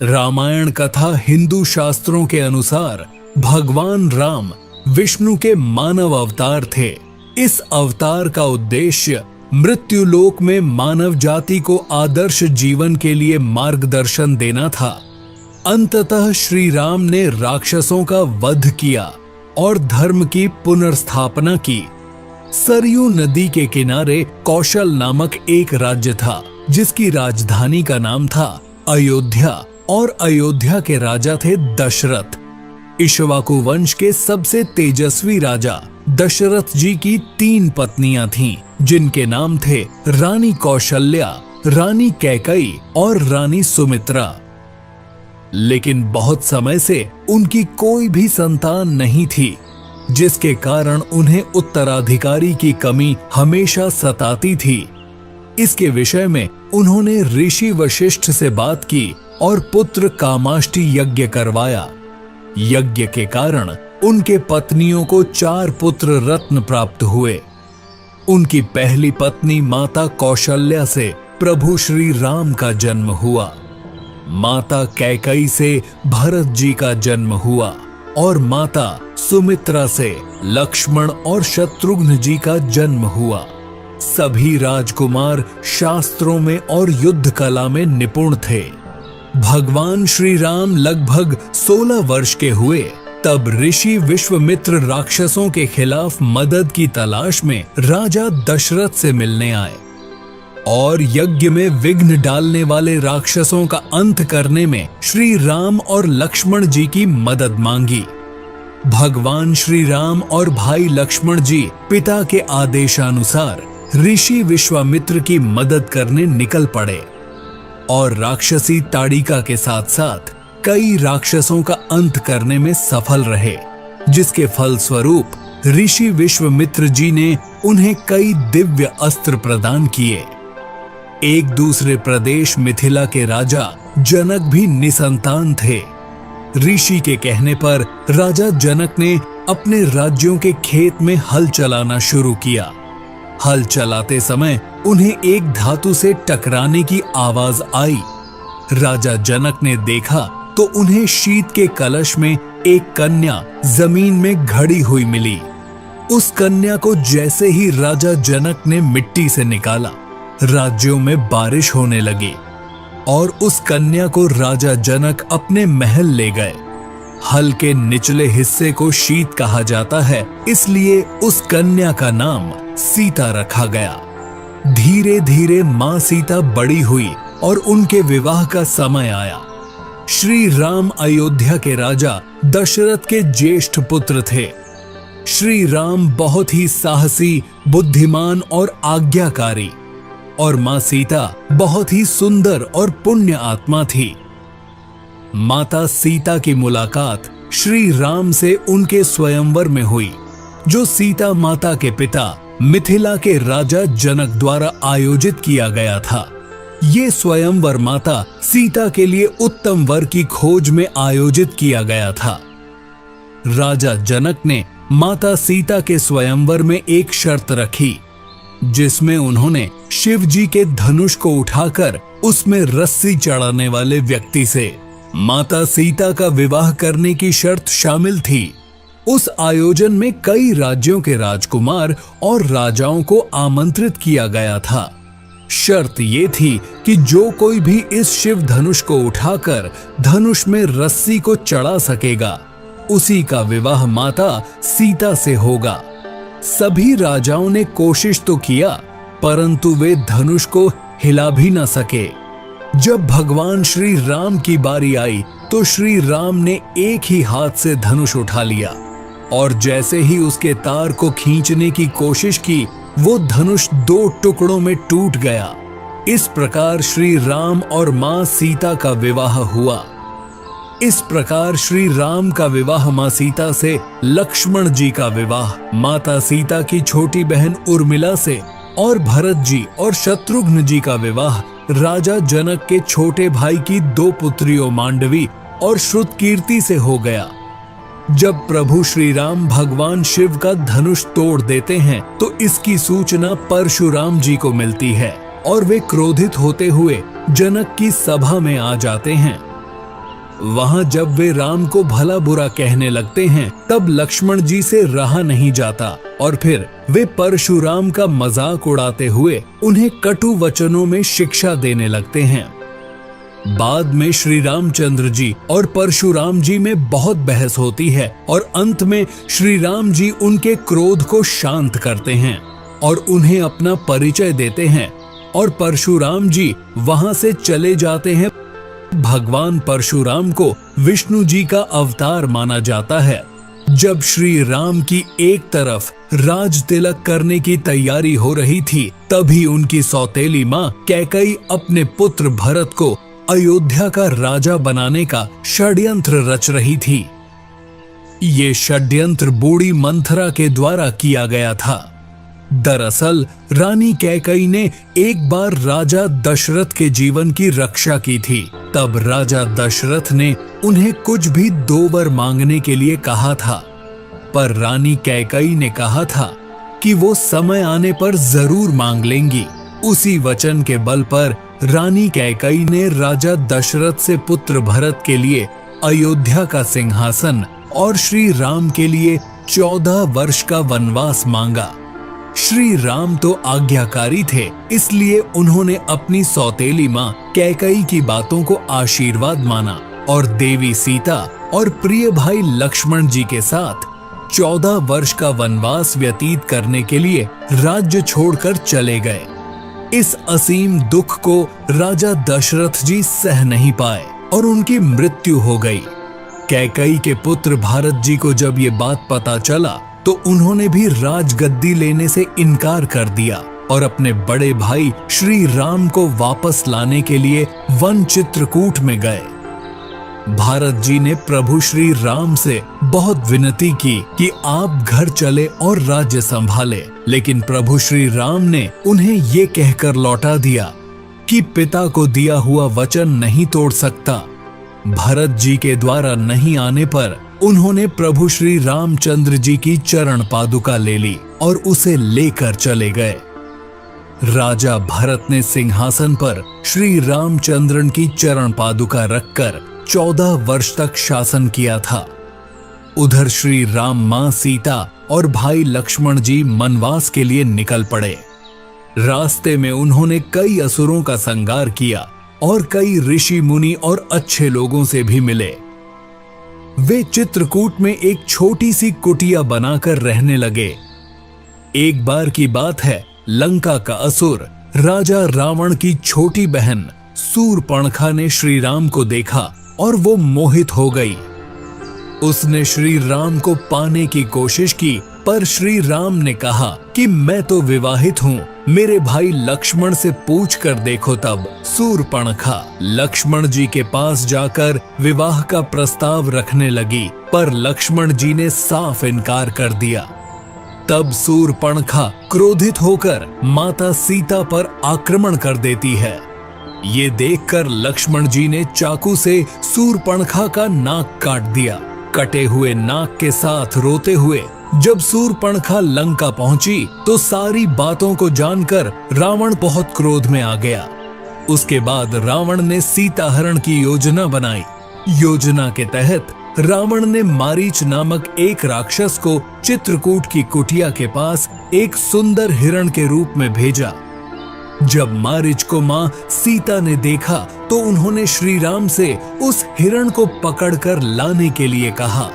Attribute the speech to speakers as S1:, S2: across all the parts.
S1: रामायण कथा हिंदू शास्त्रों के अनुसार भगवान राम विष्णु के मानव अवतार थे। इस अवतार का उद्देश्य मृत्युलोक में मानव जाति को आदर्श जीवन के लिए मार्गदर्शन देना था। अंततः श्री राम ने राक्षसों का वध किया और धर्म की पुनर्स्थापना की। सरयू नदी के किनारे कौशल नामक एक राज्य था, जिसकी राजधानी का नाम था अयोध्या, और अयोध्या के राजा थे दशरथ। इक्ष्वाकु वंश के सबसे तेजस्वी राजा दशरथ जी की 3 पत्नियां थीं, जिनके नाम थे रानी कौशल्या, रानी कैकई और रानी सुमित्रा। लेकिन बहुत समय से उनकी कोई भी संतान नहीं थी, जिसके कारण उन्हें उत्तराधिकारी की कमी हमेशा सताती थी। इसके विषय में उन्होंने ऋषि वशिष्ठ से बात की और पुत्र कामाष्टि यज्ञ करवाया। यज्ञ के कारण उनके पत्नियों को 4 पुत्र रत्न प्राप्त हुए। उनकी पहली पत्नी माता कौशल्या से प्रभु श्री राम का जन्म हुआ। माता कैकई से भरत जी का जन्म हुआ और माता सुमित्रा से लक्ष्मण और शत्रुघ्न जी का जन्म हुआ। सभी राजकुमार शास्त्रों में और युद्ध कला में निपुण थे। भगवान श्री राम लगभग 16 वर्ष के हुए तब ऋषि विश्वामित्र राक्षसों के खिलाफ मदद की तलाश में राजा दशरथ से मिलने आए और यज्ञ में विघ्न डालने वाले राक्षसों का अंत करने में श्री राम और लक्ष्मण जी की मदद मांगी। भगवान श्री राम और भाई लक्ष्मण जी पिता के आदेशानुसार ऋषि विश्वामित्र की मदद करने निकल पड़े और राक्षसी ताड़िका के साथ साथ कई राक्षसों का अंत करने में सफल रहे, जिसके फलस्वरूप ऋषि विश्वामित्र जी ने उन्हें कई दिव्य अस्त्र प्रदान किए। एक दूसरे प्रदेश मिथिला के राजा जनक भी निसंतान थे। ऋषि के कहने पर राजा जनक ने अपने राज्यों के खेत में हल चलाना शुरू किया। हल चलाते समय उन्हें एक धातु से टकराने की आवाज आई। राजा जनक ने देखा तो उन्हें शीत के कलश में एक कन्या जमीन में घड़ी हुई मिली। उस कन्या को जैसे ही राजा जनक ने मिट्टी से निकाला, राज्यों में बारिश होने लगी और उस कन्या को राजा जनक अपने महल ले गए। हल के निचले हिस्से को शीत कहा जाता है, इसलिए उस कन्या का नाम सीता रखा गया। धीरे धीरे मां सीता बड़ी हुई और उनके विवाह का समय आया। श्री राम अयोध्या के राजा दशरथ के ज्येष्ठ पुत्र थे। श्री राम बहुत ही साहसी, बुद्धिमान और आज्ञाकारी, और मां सीता बहुत ही सुंदर और पुण्य आत्मा थी। माता सीता की मुलाकात श्री राम से उनके स्वयंवर में हुई, जो सीता माता के पिता मिथिला के राजा जनक द्वारा आयोजित किया गया था। ये स्वयंवर माता सीता के लिए उत्तम वर की खोज में आयोजित किया गया था। राजा जनक ने माता सीता के स्वयंवर में एक शर्त रखी, जिसमें उन्होंने शिव जी के धनुष को उठाकर उसमें रस्सी चढ़ाने वाले व्यक्ति से माता सीता का विवाह करने की शर्त शामिल थी। उस आयोजन में कई राज्यों के राजकुमार और राजाओं को आमंत्रित किया गया था। शर्त ये थी कि जो कोई भी इस शिव धनुष को उठाकर धनुष में रस्सी को चढ़ा सकेगा, उसी का विवाह माता सीता से होगा। सभी राजाओं ने कोशिश तो किया, परंतु वे धनुष को हिला भी न सके। जब भगवान श्री राम की बारी आई तो श्री राम ने एक ही हाथ से धनुष उठा लिया और जैसे ही उसके तार को खींचने की कोशिश की, वो धनुष 2 टुकड़ों में टूट गया। इस प्रकार श्री राम और मां सीता का विवाह हुआ। इस प्रकार श्री राम का विवाह मां सीता से, लक्ष्मण जी का विवाह माता सीता की छोटी बहन उर्मिला से और भरत जी और शत्रुघ्न जी का विवाह राजा जनक के छोटे भाई की 2 पुत्रियों मांडवी और श्रुतकीर्ति से हो गया। जब प्रभु श्री राम भगवान शिव का धनुष तोड़ देते हैं तो इसकी सूचना परशुराम जी को मिलती है और वे क्रोधित होते हुए जनक की सभा में आ जाते हैं। वहां जब वे राम को भला बुरा कहने लगते हैं तब लक्ष्मण जी से रहा नहीं जाता और फिर वे परशुराम का मजाक उड़ाते हुए उन्हें कटु वचनों में शिक्षा देने लगते हैं। बाद में श्री रामचंद्र जी और परशुराम जी में बहुत बहस होती है और अंत में श्री राम जी उनके क्रोध को शांत करते हैं और उन्हें अपना परिचय देते हैं और परशुराम जी वहां से चले जाते हैं। भगवान परशुराम को विष्णु जी का अवतार माना जाता है। जब श्री राम की एक तरफ राज तिलक करने की तैयारी हो रही थी, तभी उनकी सौतेली माँ कैकई अपने पुत्र भरत को अयोध्या का राजा बनाने का षड्यंत्र रच रही थी। ये षड्यंत्र बूढ़ी मंथरा के द्वारा किया गया था। दरअसल रानी कैकई ने एक बार राजा दशरथ के जीवन की रक्षा की थी। तब राजा दशरथ ने उन्हें कुछ भी 2 वर मांगने के लिए कहा था, पर रानी कैकई ने कहा था कि वो समय आने पर जरूर मांग लेंगी। उसी वचन के बल पर रानी कैकई ने राजा दशरथ से पुत्र भरत के लिए अयोध्या का सिंहासन और श्री राम के लिए 14 वर्ष का वनवास मांगा। श्री राम तो आज्ञाकारी थे, इसलिए उन्होंने अपनी सौतेली माँ कैकई की बातों को आशीर्वाद माना और देवी सीता और प्रिय भाई लक्ष्मण जी के साथ 14 वर्ष का वनवास व्यतीत करने के लिए राज्य छोड़कर चले गए। इस असीम दुख को राजा दशरथ जी सह नहीं पाए और उनकी मृत्यु हो गई। कैकई के पुत्र भारत जी को जब ये बात पता चला तो उन्होंने भी राजगद्दी लेने से इनकार कर दिया और अपने बड़े भाई श्री राम को वापस लाने के लिए वन चित्रकूट में गए। भारत जी ने प्रभु श्री राम से बहुत विनती की कि आप घर चले और राज्य संभाले, लेकिन प्रभु श्री राम ने उन्हें ये कहकर लौटा दिया कि पिता को दिया हुआ वचन नहीं तोड़ सकता। भरत जी के द्वारा नहीं आने पर उन्होंने प्रभु श्री रामचंद्र जी की चरण पादुका ले ली और उसे लेकर चले गए। राजा भरत ने सिंहासन पर श्री रामचंद्रन की चरण पादुका रखकर 14 वर्ष तक शासन किया था। उधर श्री राम, मां सीता और भाई लक्ष्मण जी वनवास के लिए निकल पड़े। रास्ते में उन्होंने कई असुरों का संहार किया और कई ऋषि मुनि और अच्छे लोगों से भी मिले। वे चित्रकूट में एक छोटी सी कुटिया बनाकर रहने लगे। एक बार की बात है, लंका का असुर राजा रावण की छोटी बहन सूर्पणखा ने श्री राम को देखा और वो मोहित हो गई। उसने श्री राम को पाने की कोशिश की, पर श्री राम ने कहा कि मैं तो विवाहित हूँ, मेरे भाई लक्ष्मण से पूछ कर देखो। तब सूर्पणखा लक्ष्मण जी के पास जाकर विवाह का प्रस्ताव रखने लगी, पर लक्ष्मण जी ने साफ इनकार कर दिया। तब सूर्पणखा क्रोधित होकर माता सीता पर आक्रमण कर देती है। ये देखकर लक्ष्मण जी ने चाकू से सूर्पणखा का नाक काट दिया। कटे हुए नाक के साथ रोते हुए जब सूर्पणखा लंका पहुंची तो सारी बातों को जानकर रावण बहुत क्रोध में आ गया। उसके बाद रावण ने सीता हरण की योजना बनाई। योजना के तहत रावण ने मारीच नामक एक राक्षस को चित्रकूट की कुटिया के पास एक सुंदर हिरण के रूप में भेजा। जब मारीच को मां सीता ने देखा तो उन्होंने श्री राम से उस हिरण को पकड़कर लाने के लिए कहा।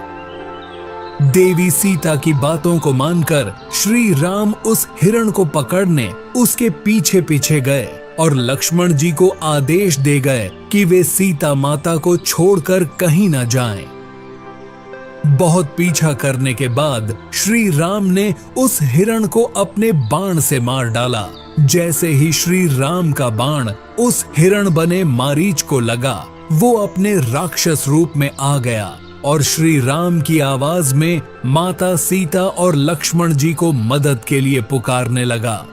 S1: देवी सीता की बातों को मानकर श्री राम उस हिरण को पकड़ने उसके पीछे पीछे गए और लक्ष्मण जी को आदेश दे गए कि वे सीता माता को छोड़कर कहीं न जाएं। बहुत पीछा करने के बाद श्री राम ने उस हिरण को अपने बाण से मार डाला। जैसे ही श्री राम का बाण उस हिरण बने मारीच को लगा, वो अपने राक्षस रूप में आ गया और श्री राम की आवाज में माता सीता और लक्ष्मण जी को मदद के लिए पुकारने लगा।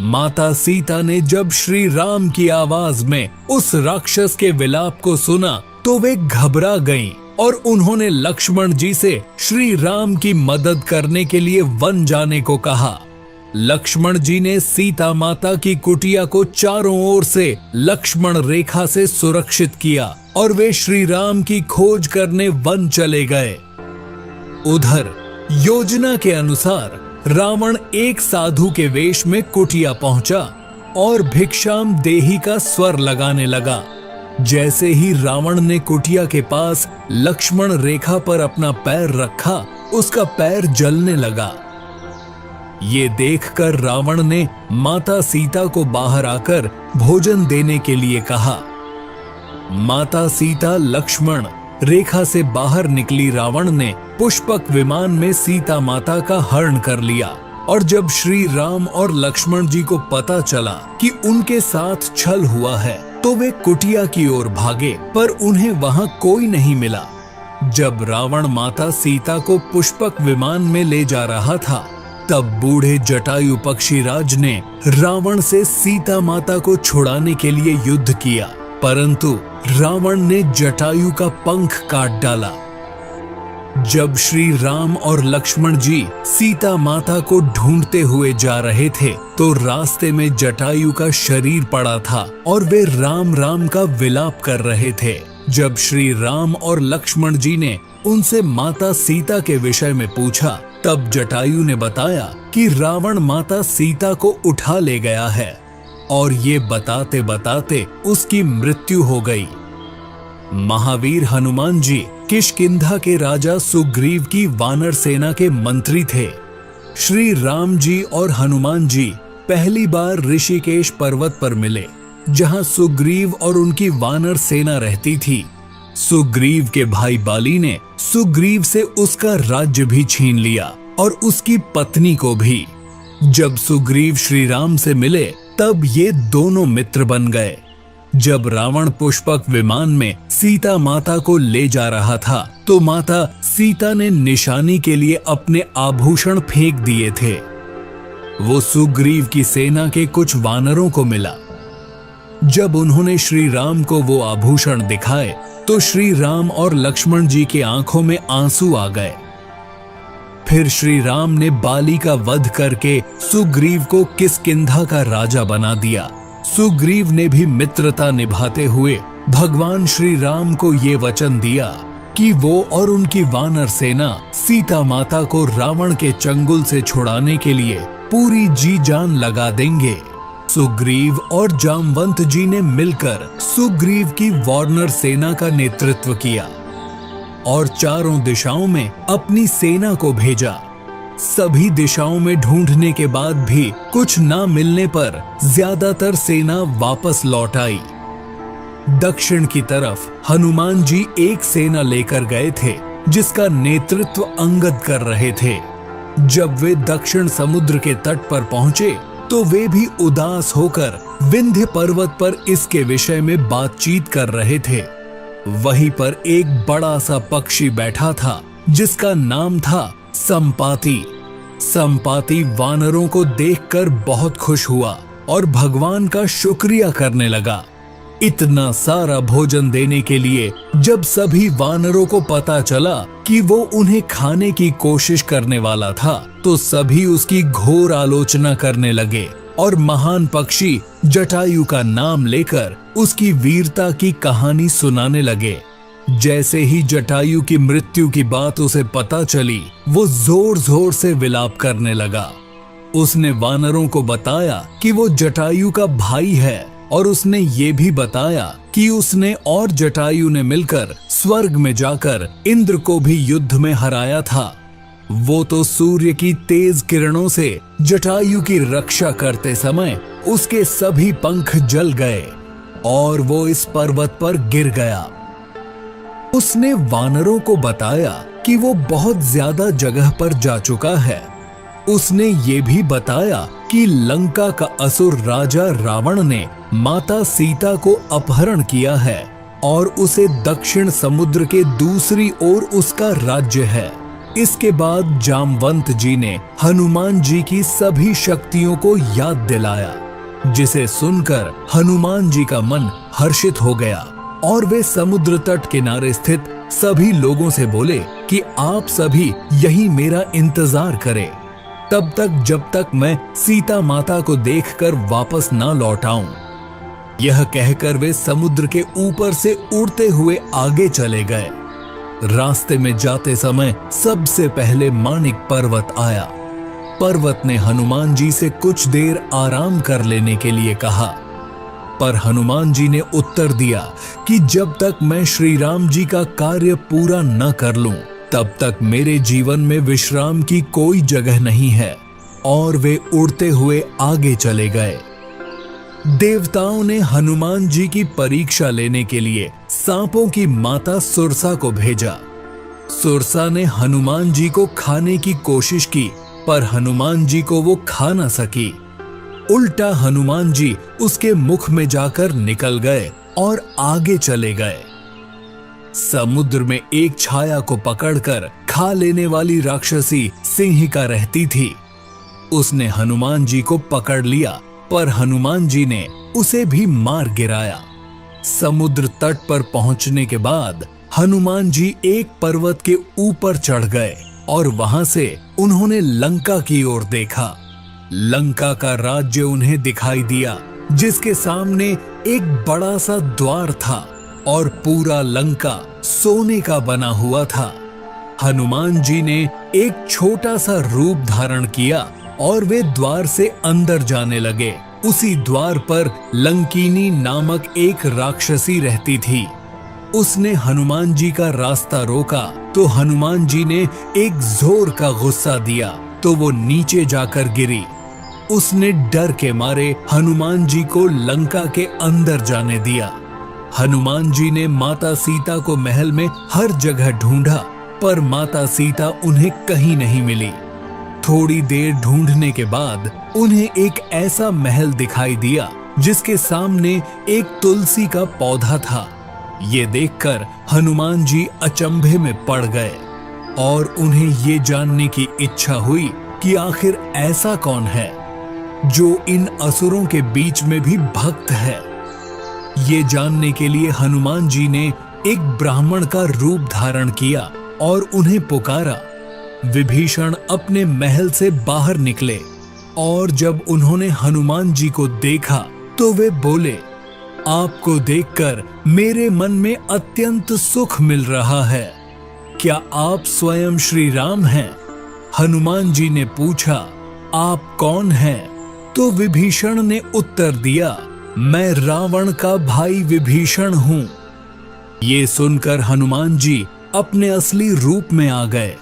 S1: माता सीता ने जब श्री राम की आवाज में उस राक्षस के विलाप को सुना तो वे घबरा गईं और उन्होंने लक्ष्मण जी से श्री राम की मदद करने के लिए वन जाने को कहा। लक्ष्मण जी ने सीता माता की कुटिया को चारों ओर से लक्ष्मण रेखा से सुरक्षित किया और वे श्री राम की खोज करने वन चले गए। उधर योजना के अनुसार रावण एक साधु के वेश में कुटिया पहुंचा और भिक्षाम देही का स्वर लगाने लगा। जैसे ही रावण ने कुटिया के पास लक्ष्मण रेखा पर अपना पैर रखा, उसका पैर जलने लगा। ये देखकर रावण ने माता सीता को बाहर आकर भोजन देने के लिए कहा। माता सीता लक्ष्मण रेखा से बाहर निकली रावण ने पुष्पक विमान में सीता माता का हरण कर लिया। और जब श्री राम और लक्ष्मण जी को पता चला कि उनके साथ छल हुआ है, तो वे कुटिया की ओर भागे, पर उन्हें वहां कोई नहीं मिला। जब रावण माता सीता को पुष्पक विमान में ले जा रहा था, तब बूढ़े जटायु पक्षीराज ने रावण से सीता माता को छुड़ाने के लिए युद्ध किया, परंतु रावण ने जटायु का पंख काट डाला। जब श्री राम और लक्ष्मण जी सीता माता को ढूंढते हुए जा रहे थे, तो रास्ते में जटायु का शरीर पड़ा था और वे राम राम का विलाप कर रहे थे। जब श्री राम और लक्ष्मण जी ने उनसे माता सीता के विषय में पूछा, तब जटायु ने बताया कि रावण माता सीता को उठा ले गया है, और ये बताते बताते उसकी मृत्यु हो गई। महावीर हनुमान जी किष्किंधा के राजा सुग्रीव की वानर सेना के मंत्री थे। श्री राम जी और हनुमान जी पहली बार ऋषिकेश पर्वत पर मिले, जहां सुग्रीव और उनकी वानर सेना रहती थी। सुग्रीव के भाई बाली ने सुग्रीव से उसका राज्य भी छीन लिया और उसकी पत्नी को भी। जब सुग्रीव श्री राम से मिले, तब ये दोनों मित्र बन गए। जब रावण पुष्पक विमान में सीता माता को ले जा रहा था, तो माता सीता ने निशानी के लिए अपने आभूषण फेंक दिए थे। वो सुग्रीव की सेना के कुछ वानरों को मिला। जब उन्होंने श्री राम को वो आभूषण दिखाए, तो श्री राम और लक्ष्मण जी की आंखों में आंसू आ गए। फिर श्री राम ने बाली का वध करके सुग्रीव को किष्किंधा का राजा बना दिया। सुग्रीव ने भी मित्रता निभाते हुए भगवान श्री राम को ये वचन दिया कि वो और उनकी वानर सेना सीता माता को रावण के चंगुल से छुड़ाने के लिए पूरी जी जान लगा देंगे। सुग्रीव और जामवंत जी ने मिलकर सुग्रीव की वानर सेना का नेतृत्व किया और चारों दिशाओं में अपनी सेना को भेजा। सभी दिशाओं में ढूंढने के बाद भी कुछ ना मिलने पर ज्यादातर सेना वापस लौट आई। दक्षिण की तरफ हनुमान जी एक सेना लेकर गए थे, जिसका नेतृत्व अंगद कर रहे थे। जब वे दक्षिण समुद्र के तट पर पहुंचे, तो वे भी उदास होकर विंध्य पर्वत पर इसके विषय में बातचीत कर रहे थे। वहीं पर एक बड़ा सा पक्षी बैठा था, जिसका नाम था संपाति। संपाति वानरों को देखकर बहुत खुश हुआ और भगवान का शुक्रिया करने लगा। इतना सारा भोजन देने के लिए जब सभी वानरों को पता चला कि वो उन्हें खाने की कोशिश करने वाला था, तो सभी उसकी घोर आलोचना करने लगे और महान पक्षी जटायु का नाम लेकर उसकी वीरता की कहानी सुनाने लगे। जैसे ही जटायु की मृत्यु की बात उसे पता चली, वो जोर जोर से विलाप करने लगा। उसने वानरों को बताया कि वो जटायु का भाई है, और उसने ये भी बताया कि उसने और जटायु ने मिलकर स्वर्ग में जाकर इंद्र को भी युद्ध में हराया था। वो तो सूर्य की तेज किरणों से जटायु की रक्षा करते समय उसके सभी पंख जल गए और वो इस पर्वत पर गिर गया। उसने वानरों को बताया कि वो बहुत ज्यादा जगह पर जा चुका है। उसने ये भी बताया कि लंका का असुर राजा रावण ने माता सीता को अपहरण किया है और उसे दक्षिण समुद्र के दूसरी ओर उसका राज्य है। इसके बाद जामवंत जी ने हनुमान जी की सभी शक्तियों को याद दिलाया, जिसे सुनकर हनुमान जी का मन हर्षित हो गया और वे समुद्र तट किनारे स्थित सभी लोगों से बोले कि आप सभी यही मेरा इंतजार करें, तब तक जब तक मैं सीता माता को देखकर वापस ना लौट आऊं। यह कहकर वे समुद्र के ऊपर से उड़ते हुए आगे चले गए। रास्ते में जाते समय सबसे पहले माणिक पर्वत आया। पर्वत ने हनुमान जी से कुछ देर आराम कर लेने के लिए कहा, पर हनुमान जी ने उत्तर दिया कि जब तक मैं श्री राम जी का कार्य पूरा न कर लूं, तब तक मेरे जीवन में विश्राम की कोई जगह नहीं है। और वे उड़ते हुए आगे चले गए। देवताओं ने हनुमान जी की परीक्षा लेने के लिए सांपों की माता सुरसा को भेजा। सुरसा ने हनुमान जी को खाने की कोशिश की, पर हनुमान जी को वो खा न सकी। उल्टा हनुमान जी उसके मुख में जाकर निकल गए और आगे चले गए। समुद्र में एक छाया को पकड़कर खा लेने वाली राक्षसी सिंहिका रहती थी। उसने हनुमान जी को पकड़ लिया, पर हनुमान जी ने उसे भी मार गिराया। समुद्र तट पर पहुंचने के बाद हनुमान जी एक पर्वत के ऊपर चढ़ गए और वहां से उन्होंने लंका की ओर देखा। लंका का राज्य उन्हें दिखाई दिया, जिसके सामने एक बड़ा सा द्वार था और पूरा लंका सोने का बना हुआ था। हनुमान जी ने एक छोटा सा रूप धारण किया और वे द्वार से अंदर जाने लगे। उसी द्वार पर लंकिनी नामक एक राक्षसी रहती थी। उसने हनुमान जी का रास्ता रोका तो हनुमान जी ने एक जोर का गुस्सा दिया तो वो नीचे जाकर गिरी। उसने डर के मारे हनुमान जी को लंका के अंदर जाने दिया। हनुमान जी ने माता सीता को महल में हर जगह ढूंढा, पर माता सीता उन्हें कहीं नहीं मिली। थोड़ी देर ढूंढने के बाद उन्हें एक ऐसा महल दिखाई दिया जिसके सामने एक तुलसी का पौधा था। ये देखकर हनुमान जी अचंभे में पड़ गए और उन्हें ये जानने की इच्छा हुई कि आखिर ऐसा कौन है जो इन असुरों के बीच में भी भक्त है। ये जानने के लिए हनुमान जी ने एक ब्राह्मण का रूप धारण किया और उन्हें पुकारा। विभीषण अपने महल से बाहर निकले और जब उन्होंने हनुमान जी को देखा तो वे बोले, आपको देखकर मेरे मन में अत्यंत सुख मिल रहा है। क्या आप स्वयं श्री राम हैं? हनुमान जी ने पूछा, आप कौन हैं? तो विभीषण ने उत्तर दिया, मैं रावण का भाई विभीषण हूं। ये सुनकर हनुमान जी अपने असली रूप में आ गए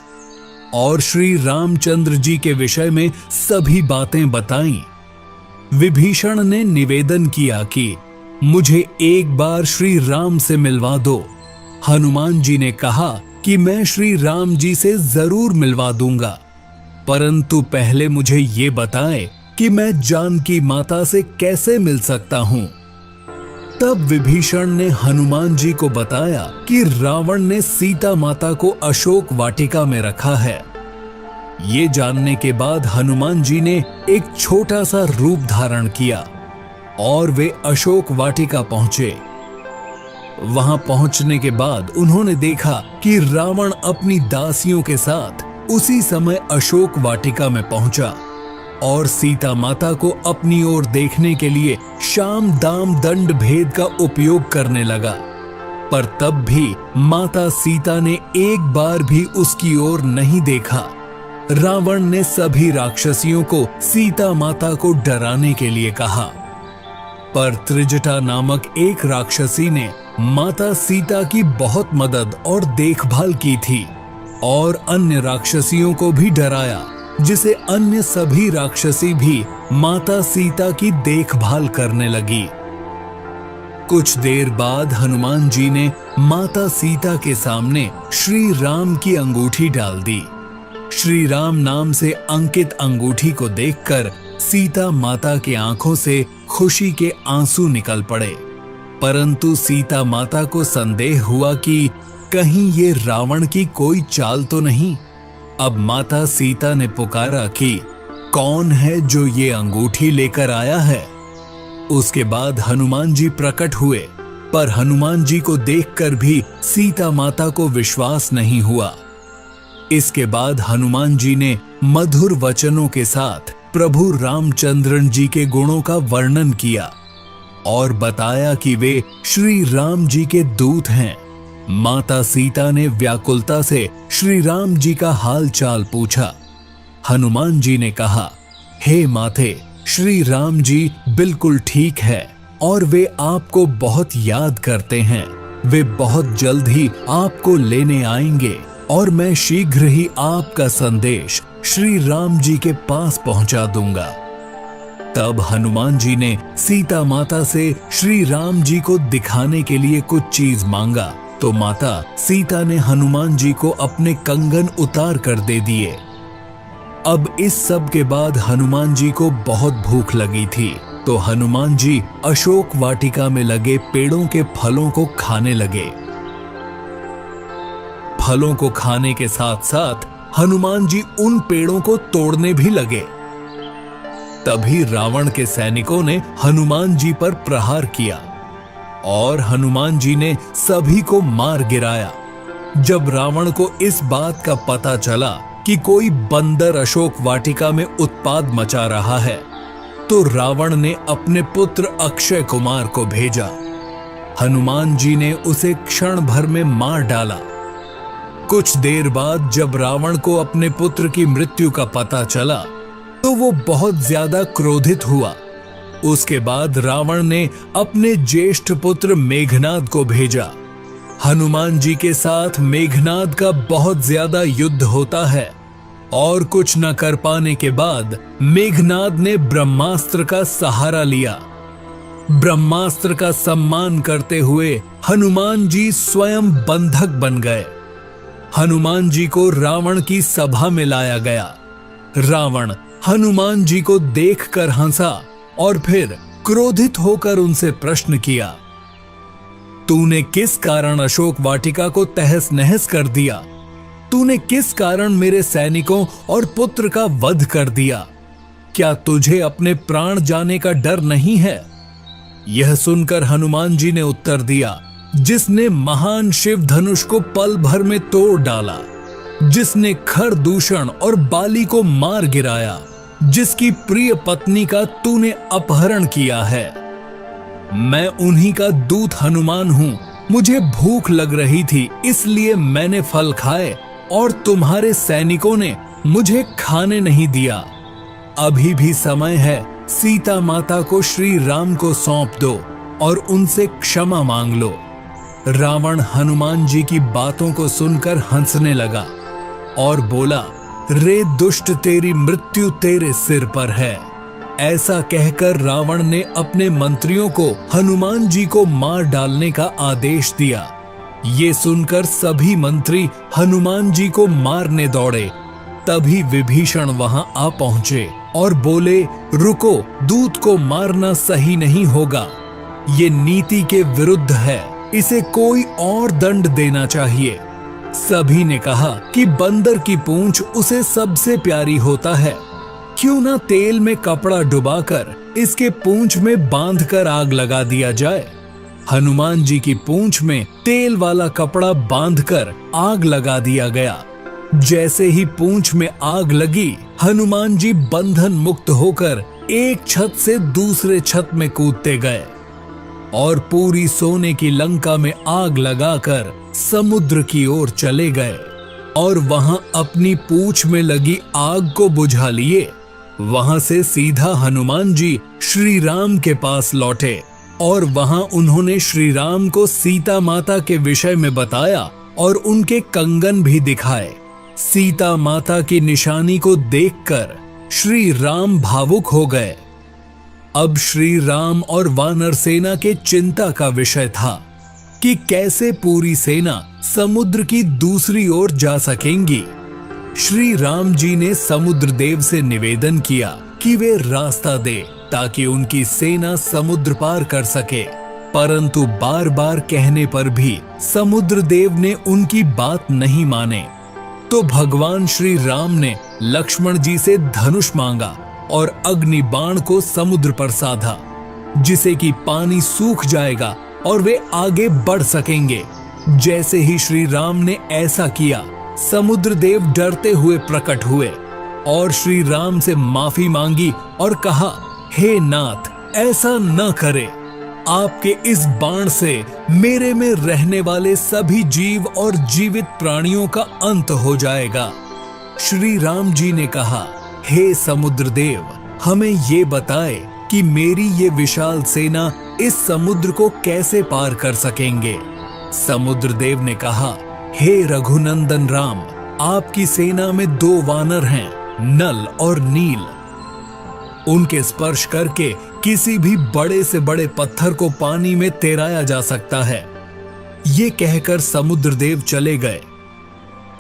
S1: और श्री रामचंद्र जी के विषय में सभी बातें बताईं। विभीषण ने निवेदन किया कि मुझे एक बार श्री राम से मिलवा दो। हनुमान जी ने कहा कि मैं श्री राम जी से जरूर मिलवा दूंगा, परंतु पहले मुझे ये बताएं कि मैं जानकी माता से कैसे मिल सकता हूं। तब विभीषण ने हनुमान जी को बताया कि रावण ने सीता माता को अशोक वाटिका में रखा है। ये जानने के बाद हनुमान जी ने एक छोटा सा रूप धारण किया और वे अशोक वाटिका पहुंचे। वहां पहुंचने के बाद उन्होंने देखा कि रावण अपनी दासियों के साथ उसी समय अशोक वाटिका में पहुंचा और सीता माता को अपनी ओर देखने के लिए शाम दाम दंड भेद का उपयोग करने लगा, पर तब भी माता सीता ने एक बार भी उसकी ओर नहीं देखा। रावण ने सभी राक्षसियों को सीता माता को डराने के लिए कहा, पर त्रिजटा नामक एक राक्षसी ने माता सीता की बहुत मदद और देखभाल की थी और अन्य राक्षसियों को भी डराया, जिसे अन्य सभी राक्षसी भी माता सीता की देखभाल करने लगी। कुछ देर बाद हनुमान जी ने माता सीता के सामने श्री राम की अंगूठी डाल दी। श्री राम नाम से अंकित अंगूठी को देखकर सीता माता की आंखों से खुशी के आंसू निकल पड़े, परंतु सीता माता को संदेह हुआ कि कहीं ये रावण की कोई चाल तो नहीं। अब माता सीता ने पुकारा कि कौन है जो ये अंगूठी लेकर आया है। उसके बाद हनुमान जी प्रकट हुए, पर हनुमान जी को देखकर भी सीता माता को विश्वास नहीं हुआ। इसके बाद हनुमान जी ने मधुर वचनों के साथ प्रभु रामचंद्रन जी के गुणों का वर्णन किया और बताया कि वे श्री राम जी के दूत हैं। माता सीता ने व्याकुलता से श्री राम जी का हाल चाल पूछा। हनुमान जी ने कहा, हे माते, श्री राम जी बिल्कुल ठीक है और वे आपको बहुत याद करते हैं। वे बहुत जल्द ही आपको लेने आएंगे और मैं शीघ्र ही आपका संदेश श्री राम जी के पास पहुंचा दूंगा। तब हनुमान जी ने सीता माता से श्री राम जी को दिखाने के लिए कुछ चीज मांगा, तो माता सीता ने हनुमान जी को अपने कंगन उतार कर दे दिए। अब इस सब के बाद हनुमान जी को बहुत भूख लगी थी, तो हनुमान जी अशोक वाटिका में लगे पेड़ों के फलों को खाने लगे। फलों को खाने के साथ साथ हनुमान जी उन पेड़ों को तोड़ने भी लगे। तभी रावण के सैनिकों ने हनुमान जी पर प्रहार किया और हनुमान जी ने सभी को मार गिराया। जब रावण को इस बात का पता चला कि कोई बंदर अशोक वाटिका में उत्पात मचा रहा है, तो रावण ने अपने पुत्र अक्षय कुमार को भेजा। हनुमान जी ने उसे क्षण भर में मार डाला। कुछ देर बाद जब रावण को अपने पुत्र की मृत्यु का पता चला, तो वो बहुत ज्यादा क्रोधित हुआ। उसके बाद रावण ने अपने ज्येष्ठ पुत्र मेघनाद को भेजा। हनुमान जी के साथ मेघनाद का बहुत ज्यादा युद्ध होता है और कुछ न कर पाने के बाद मेघनाद ने ब्रह्मास्त्र का सहारा लिया। ब्रह्मास्त्र का सम्मान करते हुए हनुमान जी स्वयं बंधक बन गए। हनुमान जी को रावण की सभा में लाया गया। रावण हनुमान जी को देखकर हंसा और फिर क्रोधित होकर उनसे प्रश्न किया, तूने किस कारण अशोक वाटिका को तहस नहस कर दिया? तूने किस कारण मेरे सैनिकों और पुत्र का वध कर दिया? क्या तुझे अपने प्राण जाने का डर नहीं है? यह सुनकर हनुमान जी ने उत्तर दिया, जिसने महान शिव धनुष को पल भर में तोड़ डाला, जिसने खरदूषण और बाली को मार गिराया, जिसकी प्रिय पत्नी का तूने अपहरण किया है। मैं उन्हीं का दूत हनुमान हूं। मुझे भूख लग रही थी, इसलिए मैंने फल खाए और तुम्हारे सैनिकों ने मुझे खाने नहीं दिया। अभी भी समय है, सीता माता को श्री राम को सौंप दो और उनसे क्षमा मांग लो। रावण हनुमान जी की बातों को सुनकर हंसने लगा और बोला, रे दुष्ट, तेरी मृत्यु तेरे सिर पर है। ऐसा कहकर रावण ने अपने मंत्रियों को हनुमान जी को मार डालने का आदेश दिया। ये सुनकर सभी मंत्री हनुमान जी को मारने दौड़े। तभी विभीषण वहां आ पहुंचे और बोले, रुको, दूत को मारना सही नहीं होगा। ये नीति के विरुद्ध है, इसे कोई और दंड देना चाहिए। सभी ने कहा कि बंदर की पूंछ उसे सबसे प्यारी होता है, क्यों ना तेल में कपड़ा डुबाकर इसके पूंछ में बांधकर आग लगा दिया जाए। हनुमान जी की पूंछ में तेल वाला कपड़ा बांधकर आग लगा दिया गया। जैसे ही पूंछ में आग लगी, हनुमान जी बंधन मुक्त होकर एक छत से दूसरे छत में कूदते गए और पूरी सोने की लंका में आग लगाकर समुद्र की ओर चले गए और वहां अपनी पूंछ में लगी आग को बुझा लिए। वहां से सीधा हनुमान जी श्री राम के पास लौटे और वहां उन्होंने श्री राम को सीता माता के विषय में बताया और उनके कंगन भी दिखाए। सीता माता की निशानी को देखकर श्री राम भावुक हो गए। अब श्री राम और वानर सेना के चिंता का विषय था कि कैसे पूरी सेना समुद्र की दूसरी ओर जा सकेंगी। श्री राम जी ने समुद्र देव से निवेदन किया कि वे रास्ता दे ताकि उनकी सेना समुद्र पार कर सके, परंतु बार बार कहने पर भी समुद्र देव ने उनकी बात नहीं माने। तो भगवान श्री राम ने लक्ष्मण जी से धनुष मांगा और अग्नि बाण को समुद्र पर साधा, जिसे कि पानी सूख जाएगा और वे आगे बढ़ सकेंगे। जैसे ही श्री राम ने ऐसा किया, समुद्र देव डरते हुए प्रकट हुए और श्री राम से माफी मांगी और कहा, हे नाथ, ऐसा न करे। आपके इस बाण से मेरे में रहने वाले सभी जीव और जीवित प्राणियों का अंत हो जाएगा। श्री राम जी ने कहा, हे समुद्र देव, हमें ये बताए कि मेरी ये विशाल सेना इस समुद्र को कैसे पार कर सकेंगे। समुद्र देव ने कहा, हे रघुनंदन राम, आपकी सेना में 2 वानर हैं, नल और नील। उनके स्पर्श करके किसी भी बड़े से बड़े पत्थर को पानी में तैराया जा सकता है। ये कहकर समुद्र देव चले गए।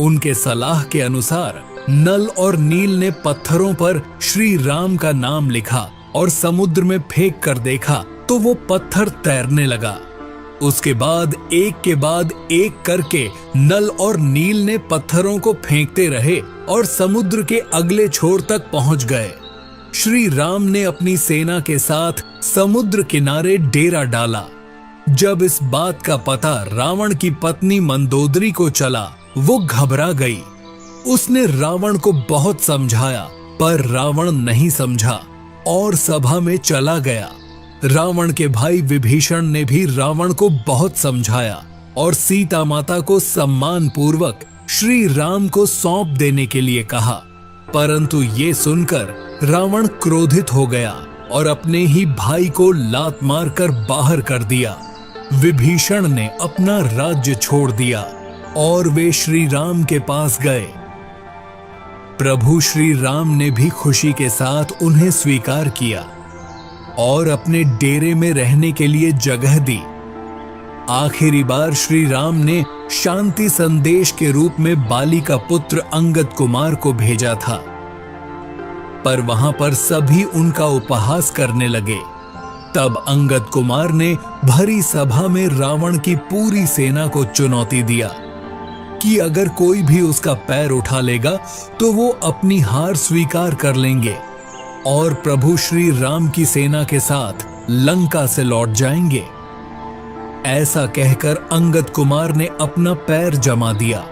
S1: उनके सलाह के अनुसार नल और नील ने पत्थरों पर श्री राम का नाम लिखा और समुद्र में फेंक कर देखा तो वो पत्थर तैरने लगा। उसके बाद एक के बाद एक करके नल और नील ने पत्थरों को फेंकते रहे और समुद्र के अगले छोर तक पहुंच गए। श्री राम ने अपनी सेना के साथ समुद्र किनारे डेरा डाला। जब इस बात का पता रावण की पत्नी मंदोदरी को चला, वो घबरा गई। उसने रावण को बहुत समझाया, पर रावण नहीं समझा और सभा में चला गया। रावण के भाई विभीषण ने भी रावण को बहुत समझाया और सीता माता को सम्मान पूर्वक श्री राम को सौंप देने के लिए कहा, परंतु ये सुनकर रावण क्रोधित हो गया और अपने ही भाई को लात मारकर बाहर कर दिया। विभीषण ने अपना राज्य छोड़ दिया और वे श्री राम के पास गए। प्रभु श्री राम ने भी खुशी के साथ उन्हें स्वीकार किया और अपने डेरे में रहने के लिए जगह दी। आखिरी बार श्री राम ने शांति संदेश के रूप में बाली का पुत्र अंगद कुमार को भेजा था, पर वहां पर सभी उनका उपहास करने लगे। तब अंगद कुमार ने भरी सभा में रावण की पूरी सेना को चुनौती दिया कि अगर कोई भी उसका पैर उठा लेगा तो वो अपनी हार स्वीकार कर लेंगे और प्रभु श्री राम की सेना के साथ लंका से लौट जाएंगे। ऐसा कहकर अंगद कुमार ने अपना पैर जमा दिया।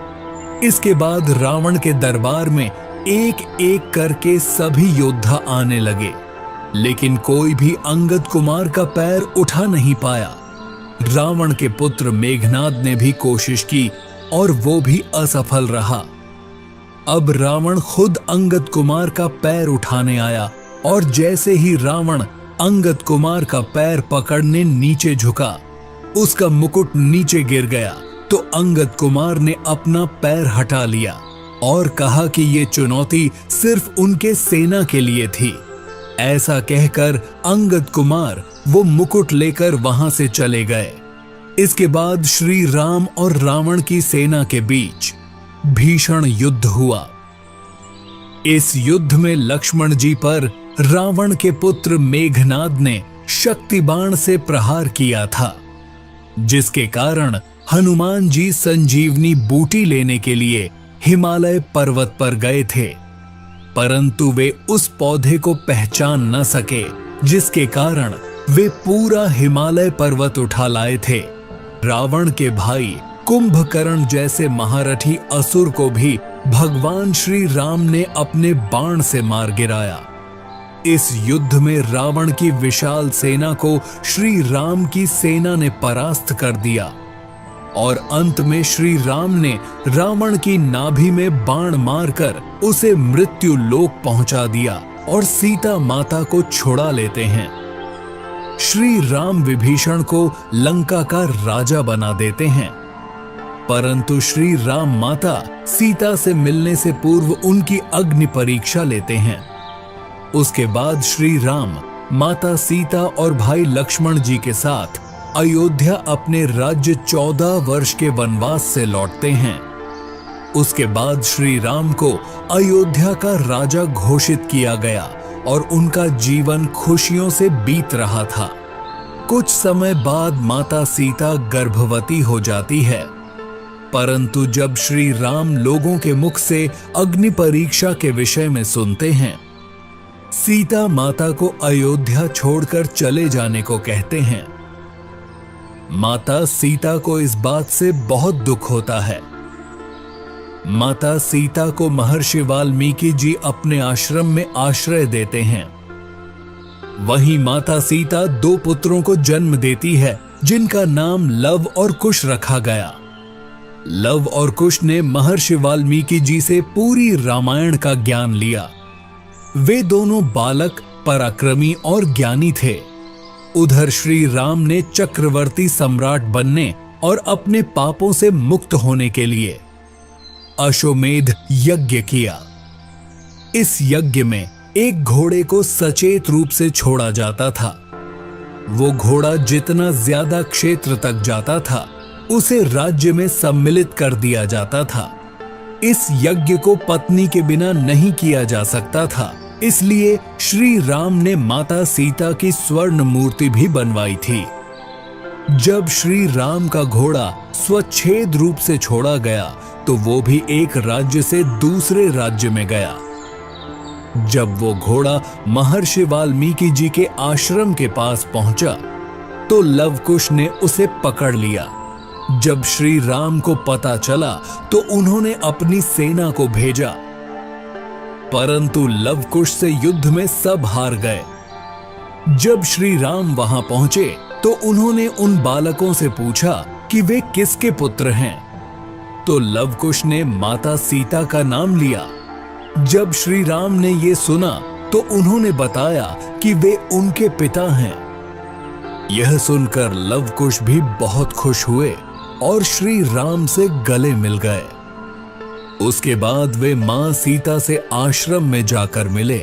S1: इसके बाद रावण के दरबार में एक एक करके सभी योद्धा आने लगे, लेकिन कोई भी अंगद कुमार का पैर उठा नहीं पाया। रावण के पुत्र मेघनाद ने भी कोशिश की और वो भी असफल रहा। अब रावण खुद अंगद कुमार का पैर उठाने आया और जैसे ही रावण अंगद कुमार का पैर पकड़ने नीचे झुका, उसका मुकुट नीचे गिर गया तो अंगद कुमार ने अपना पैर हटा लिया और कहा कि ये चुनौती सिर्फ उनके सेना के लिए थी। ऐसा कहकर अंगद कुमार वो मुकुट लेकर वहां से चले गए। इसके बाद श्री राम और रावण की सेना के बीच भीषण युद्ध हुआ। इस युद्ध में लक्ष्मण जी पर रावण के पुत्र मेघनाद ने शक्ति बाण से प्रहार किया था, जिसके कारण हनुमान जी संजीवनी बूटी लेने के लिए हिमालय पर्वत पर गए थे, परंतु वे उस पौधे को पहचान न सके, जिसके कारण वे पूरा हिमालय पर्वत उठा लाए थे। रावण के भाई कुंभकर्ण जैसे महारथी असुर को भी भगवान श्री राम ने अपने बाण से मार गिराया। इस युद्ध में रावण की विशाल सेना को श्री राम की सेना ने परास्त कर दिया और अंत में श्री राम ने रावण की नाभि में बाण मारकर उसे मृत्यु लोक पहुंचा दिया और सीता माता को छुड़ा लेते हैं। श्री राम विभीषण को लंका का राजा बना देते हैं, परंतु श्री राम माता सीता से मिलने से पूर्व उनकी अग्नि परीक्षा लेते हैं। उसके बाद श्री राम माता सीता और भाई लक्ष्मण जी के साथ अयोध्या अपने राज्य 14 वर्ष के वनवास से लौटते हैं। उसके बाद श्री राम को अयोध्या का राजा घोषित किया गया और उनका जीवन खुशियों से बीत रहा था। कुछ समय बाद माता सीता गर्भवती हो जाती है, परंतु जब श्री राम लोगों के मुख से अग्नि परीक्षा के विषय में सुनते हैं, सीता माता को अयोध्या छोड़कर चले जाने को कहते हैं। माता सीता को इस बात से बहुत दुख होता है। माता सीता को महर्षि वाल्मीकि जी अपने आश्रम में आश्रय देते हैं। वहीं माता सीता 2 पुत्रों को जन्म देती है जिनका नाम लव और कुश रखा गया। लव और कुश ने महर्षि वाल्मीकि जी से पूरी रामायण का ज्ञान लिया। वे दोनों बालक, पराक्रमी और ज्ञानी थे। उधर श्री राम ने चक्रवर्ती सम्राट बनने और अपने पापों से मुक्त होने के लिए अश्वमेध यज्ञ किया। इस यज्ञ में एक घोड़े को सचेत रूप से छोड़ा जाता था। वो घोड़ा जितना ज्यादा क्षेत्र तक जाता था, उसे राज्य में सम्मिलित कर दिया जाता था। इस यज्ञ को पत्नी के बिना नहीं किया जा सकता था, इसलिए श्री राम ने माता सीता की स्वर्ण मूर्ति भी बनवाई थी। जब श्री राम का घोड़ा स्वच्छेद रूप से छोड़ा गया, तो वो भी एक राज्य से दूसरे राज्य में गया। जब वो घोड़ा महर्षि वाल्मीकि जी के आश्रम के पास पहुंचा, तो लवकुश ने उसे पकड़ लिया। जब श्री राम को पता चला, तो उन्होंने अपनी सेना को भेजा, परंतु लवकुश से युद्ध में सब हार गए। जब श्री राम वहां पहुंचे, तो उन्होंने उन बालकों से पूछा कि वे किसके पुत्र हैं। तो लवकुश ने माता सीता का नाम लिया। जब श्री राम ने ये सुना, तो उन्होंने बताया कि वे उनके पिता हैं। यह सुनकर लवकुश भी बहुत खुश हुए और श्री राम से गले मिल गए। उसके बाद वे मां सीता से आश्रम में जाकर मिले